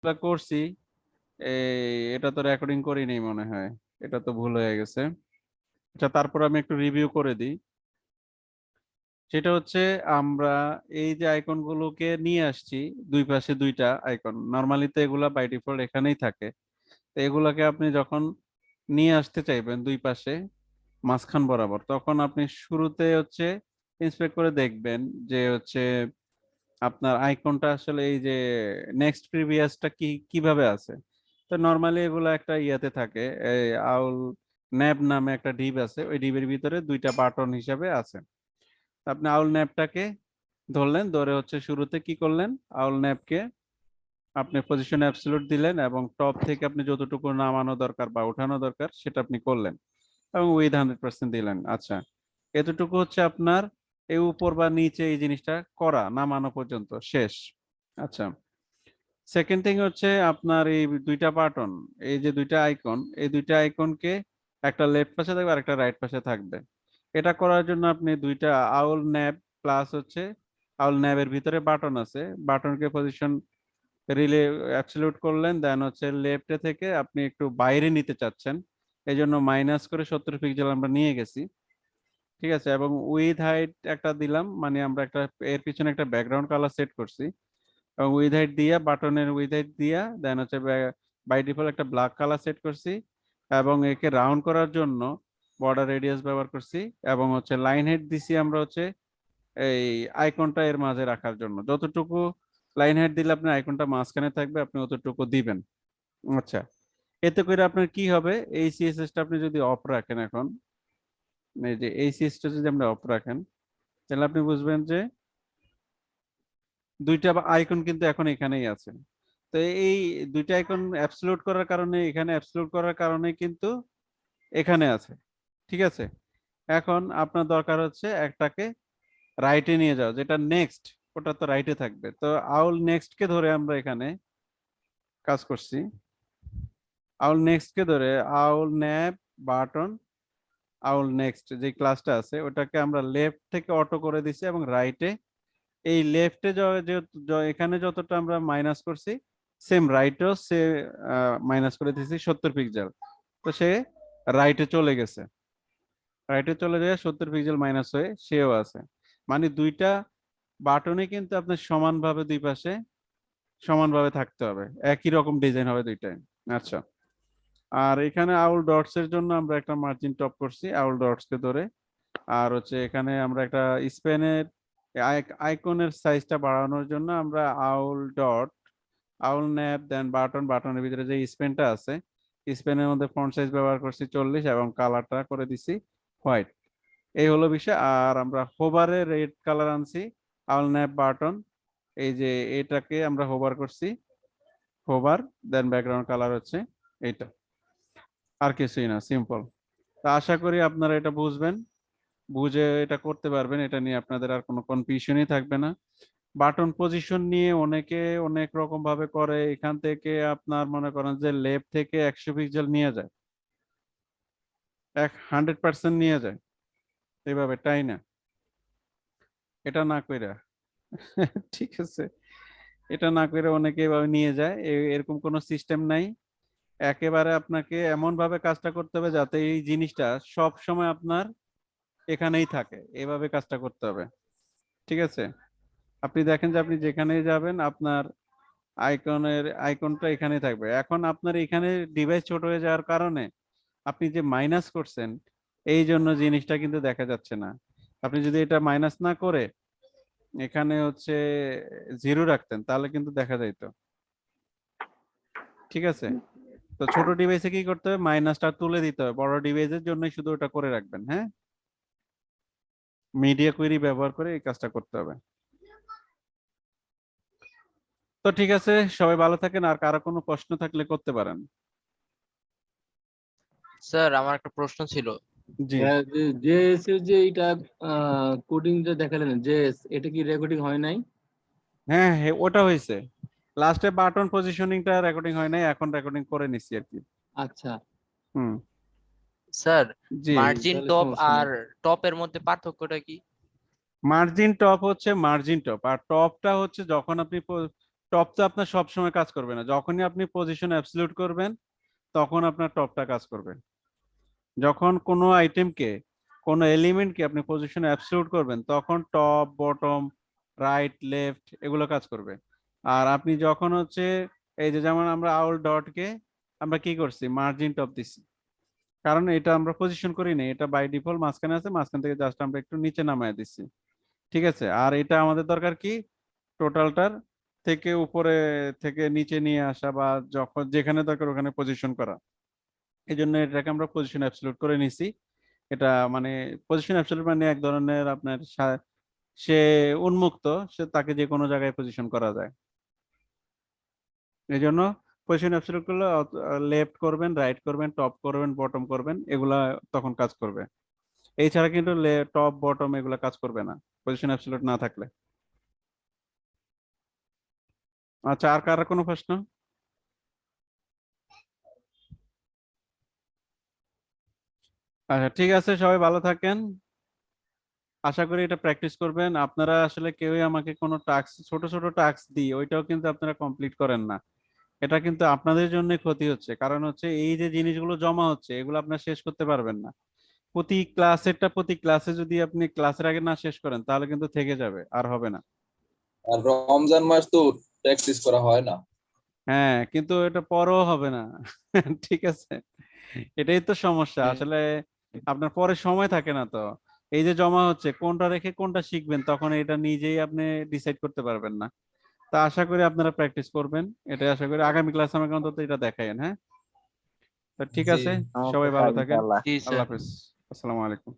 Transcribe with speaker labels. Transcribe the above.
Speaker 1: করছি, এটা তো রেকর্ডিং করি নেই মনে হয়, এটা তো ভুল হয়ে গেছে। আচ্ছা, তারপর আমি একটু রিভিউ করে দিই। সেটা হচ্ছে আমরা এই যে আইকন গুলোকে নিয়ে আসছি, দুই পাশে দুইটা আইকন, নর্মালি তো এগুলা বাই ডিফল্ট এখানেই থাকে। তো এগুলাকে আপনি যখন নিয়ে আসতে চাইবেন দুই পাশে মাঝখান বরাবর, তখন আপনি শুরুতে হচ্ছে ইন্সপেক্ট করে দেখবেন যে হচ্ছে আপনার আইকনটা আসলে এই যে নেক্সট প্রিভিয়াসটা কিভাবে আছে। তো নর্মালি এগুলো একটা ইয়াতে থাকে, এই আউল ন্যাব নামে একটা ডিভ আছে, ওই ডিবের ভিতরে দুইটা বাটন হিসাবে আছে। তো আপনি আউল ন্যাবটাকে ধরলেন, ধরে হচ্ছে শুরুতে কি করলেন, আউল ন্যাবকে আপনি পজিশন অ্যাবসলিউট দিলেন এবং টপ থেকে আপনি যতটুকু নামানো দরকার বা ওঠানো দরকার সেটা আপনি করলেন এবং উইথ 100% দিলেন। আচ্ছা, এতটুকু হচ্ছে আপনার এই উপর বা নিচে এই জিনিসটা করা নামানো পর্যন্ত শেষ। আচ্ছা, সেকেন্ড থিং হচ্ছে আপনার এই দুইটা বাটন, এই যে দুইটা আইকন, এই দুইটা আইকনকে একটা লেফট পাশে থাকবে আর একটা রাইট পাশে থাকবে। এটা করার জন্য আপনি দুইটা আউল ন্যাব প্লাস হচ্ছে আউল ন্যাবের ভিতরে বাটন আছে, বাটনকে পজিশন রিলে অ্যাবসলিউট করলেন, দেন হচ্ছে লেফটে থেকে আপনি একটু বাইরে নিতে চাচ্ছেন, এই জন্য মাইনাস করে 70 পিক্সেল আমরা নিয়ে গেছি। ঠিক আছে, এবং উইথ হাইট একটা দিলাম, মানে আমরা একটা এর পিছনে একটা ব্যাকগ্রাউন্ড কালার সেট করছি এবং উইথ হাইট দিয়া বাটনের উইথ হাইট দিয়া দেন হচ্ছে বাই ডিফল্ট একটা ব্ল্যাক কালার সেট করছি এবং একে রাউন্ড করার জন্য বর্ডার রেডিয়াস ব্যবহার করছি এবং হচ্ছে লাইন হেড দিছি আমরা হচ্ছে এই আইকনটা এর মাঝে রাখার জন্য, যতটুকু লাইন হেড দিলে আপনার আইকনটা মাঝখানে থাকবে আপনি অতটুকু দিবেন। আচ্ছা, এতে করে আপনার কি হবে, এই সিএসএস টা আপনি যদি অফ রাখেন এখন, এই যে এই সিএসএস টা যদি আপনি অফ রাখেন, তাহলে আপনি বুঝবেন যে দুইটা আইকন কিন্তু এখন এখানেই আছে। তো এই দুইটা আইকন অ্যাবসলিউট করার কারণে, এখানে অ্যাবসলিউট করার কারণে কিন্তু এখানে আছে। ঠিক আছে, এখন আপনার দরকার হচ্ছে একটাকে রাইটে নিয়ে যাও, যেটা নেক্সট, ওটা তো রাইটে থাকবে। তো আউল নেক্সট কে ধরে আমরা এখানে কাজ করছি, আউল নেক্সট কে ধরে আউল ন্যাব বাটন আউল নেক্সট যে ক্লাসটা আছে ওটাকে আমরা লেফট থেকে অটো করে দিছি এবং রাইটে, এই লেফটে এখানে যতটা আমরা মাইনাস করছি সেম রাইটেও সে মাইনাস করে দিয়েছি 70 পিক্সেল। তো সে রাইটে চলে গেছে, রাইটে চলে যায় 70 পিক্সেল মাইনাস হয়ে সেও আছে। মানে দুইটা বাটনে কিন্তু আপনার সমানভাবে দুই পাশে সমানভাবে থাকতে হবে, একই রকম ডিজাইন হবে দুইটাই। আচ্ছা, আর এখানে আউল ডটস এর জন্য আমরা একটা মার্জিন টপ করছি আউল ডটস কে ধরে, আর হচ্ছে এখানে আমরা একটা স্পেনের আইকনের সাইজটা বাড়ানোর জন্য আমরা আউল ডট আউল ন্যাপ দেন বাটন, বাটনের ভিতরে যে স্পেনটা আছে স্পেনের মধ্যে ফন্ট সাইজ ব্যবহার করছি 40 এবং কালারটা করে দিছি হোয়াইট। এই হলো বিষয়। আর আমরা হোভারে রেড কালার আনছি আউল ন্যাপ বাটন, এই যে এটাকে আমরা হোভার করছি, হোভার দেন ব্যাকগ্রাউন্ড কালার হচ্ছে এইটা, আর কিছুই না, সিম্পল। তা আশা করি আপনারা এটা বুঝবেন, বুঝে এটা করতে পারবেন, এটা নিয়ে আপনাদের আর কোনো কনফিউশনই থাকবে না। বাটন পজিশন নিয়ে অনেকে অনেক রকম ভাবে করে, এখান থেকে আপনার মনে করেন যে লেফট থেকে 100 পিক্সেল নিয়ে যায়, 100% নিয়ে যায় এইভাবে, তাই না? এটা না কইরা ঠিক আছে, এটা না করে অনেকে এভাবে নিয়ে যায়, এরকম কোনো সিস্টেম নাই। একেবারে আপনাকে এমন ভাবে কাজটা করতে হবে যাতে এই জিনিসটা সব সময় আপনার এখানেই থাকে, এভাবে কাজটা করতে হবে। ঠিক আছে, আপনি দেখেন যে আপনি যেখানেই যাবেন আপনার আইকনটা এখানেই থাকবে। এখন আপনার এখানে ডিভাইস ছোট হয়ে যাওয়ার কারণে আপনি যে মাইনাস করছেন এই জন্য জিনিসটা কিন্তু দেখা যাচ্ছে না। আপনি যদি এটা মাইনাস না করে এখানে হচ্ছে জিরো রাখতেন তাহলে কিন্তু দেখা যাইতো। ঠিক আছে, তো ছোট ডিভাইসে কি করতে হবে, মাইনাসটা তুলে দিতে হবে, বড় ডিভাইসের জন্য শুধু ওটা করে রাখবেন। হ্যাঁ, মিডিয়া কোয়েরি ব্যবহার করে এই কাজটা করতে হবে। তো ঠিক আছে, সবাই ভালো থাকেন, আর কারো কোনো প্রশ্ন থাকলে করতে পারেন।
Speaker 2: স্যার আমার একটা প্রশ্ন ছিল।
Speaker 1: জি,
Speaker 3: জেএস এর যে এটা কোডিং যে দেখালেন জেএস, এটা কি রেকর্ডিং হয় নাই?
Speaker 1: হ্যাঁ হ্যাঁ, ওটা হয়েছে, লাস্টে বাটন পজিশনিংটা রেকর্ডিং হয় নাই, এখন রেকর্ডিং করে নিছি আর কি।
Speaker 3: আচ্ছা,
Speaker 1: হুম,
Speaker 2: স্যার
Speaker 1: জি।
Speaker 2: মার্জিন
Speaker 3: তাহলে
Speaker 2: টপ
Speaker 3: সমস্যা
Speaker 2: আর
Speaker 3: নেই।
Speaker 2: টপের মধ্যে পার্থক্যটা কি?
Speaker 1: মার্জিন টপ হচ্ছে মার্জিন টপ, আর টপটা হচ্ছে যখন আপনি টপ তো আপনার সব সময় কাজ করবে না, যখনই আপনি পজিশন অ্যাবসলিউট করবেন তখন আপনার টপটা কাজ করবে। যখন কোনো আইটেমকে, কোনো এলিমেন্টকে আপনি পজিশন অ্যাবসলিউট করবেন তখন টপ, বটম, রাইট, লেফট এগুলো কাজ করবে। আর আপনি যখন হচ্ছে এই যে যেমন আমরা আউল ডটকে আমরা কি করছি, মার্জিন টপ দিছি, কারণ এটা আমরা পজিশন করি না, এটা বাই ডিফল্ট মাঝখানে আছে, মাঝখান থেকে জাস্ট আমরা একটু নিচে নামায় দিচ্ছি, ঠিক আছে। আর এটা আমাদের দরকার কি, টোটালটার থেকে উপরে থেকে নিচে নিয়ে আসা বা যখন যেখানে দরকার ওখানে পজিশন করা। এই জন্য এটাকে আমরা পজিশন অ্যাবসলিউট করে নিছি। এটা মানে পজিশন অ্যাবসলিউট মানে এক ধরনের আপনার সে উন্মুক্ত, সে তাকে যে কোনো জায়গায় পজিশন করা যায়। এই জন্য পজিশন অ্যাবসলিউট করলে লেফট করবেন, রাইট করবেন, টপ করবেন, বটম করবেন, এগুলা তখন কাজ করবে। এছাড়া কিন্তু টপ, বটম এগুলা কাজ করবে না পজিশন অ্যাবসলিউট না থাকলে। আচ্ছা, আর কার কোনো প্রশ্ন? আচ্ছা ঠিক আছে, সবাই ভালো থাকেন। আশা করি এটা প্র্যাকটিস করবেন। আপনারা আসলে কেউই আমাকে কোনো টাস্ক, ছোট ছোট টাস্ক দিই ওইটাও কিন্তু আপনারা কমপ্লিট করেন না। এটা কিন্তু আপনাদের জন্য ক্ষতি হচ্ছে, কারণ হচ্ছে এই যে জিনিসগুলো জমা হচ্ছে এগুলো আপনারা শেষ করতে পারবেন না। প্রতি ক্লাসে যদি আপনি ক্লাসের আগে না শেষ করেন তাহলে কিন্তু থেকে যাবে, আর হবে না।
Speaker 4: আর রমজান মাস তো প্র্যাকটিস করা হয় না।
Speaker 1: হ্যাঁ, কিন্তু এটা পরেও হবে না। ঠিক আছে, এটাই তো সমস্যা আসলে, আপনার পরে সময় থাকে না তো। এই যে জমা হচ্ছে, কোনটা রেখে কোনটা শিখবেন তখন এটা নিজেই আপনি ডিসাইড করতে পারবেন না। তা আশা করি আপনারা প্র্যাকটিস করবেন, এটা আশা করি আগামী ক্লাস আমাকে অন্তত এটা দেখায়েন। হ্যাঁ, তো ঠিক
Speaker 4: জি।
Speaker 1: আছে, সবাই ভালো থাকেন।
Speaker 2: জি
Speaker 1: আল্লাহ
Speaker 2: স্যার।
Speaker 1: হাফেজ, আসসালামু আলাইকুম।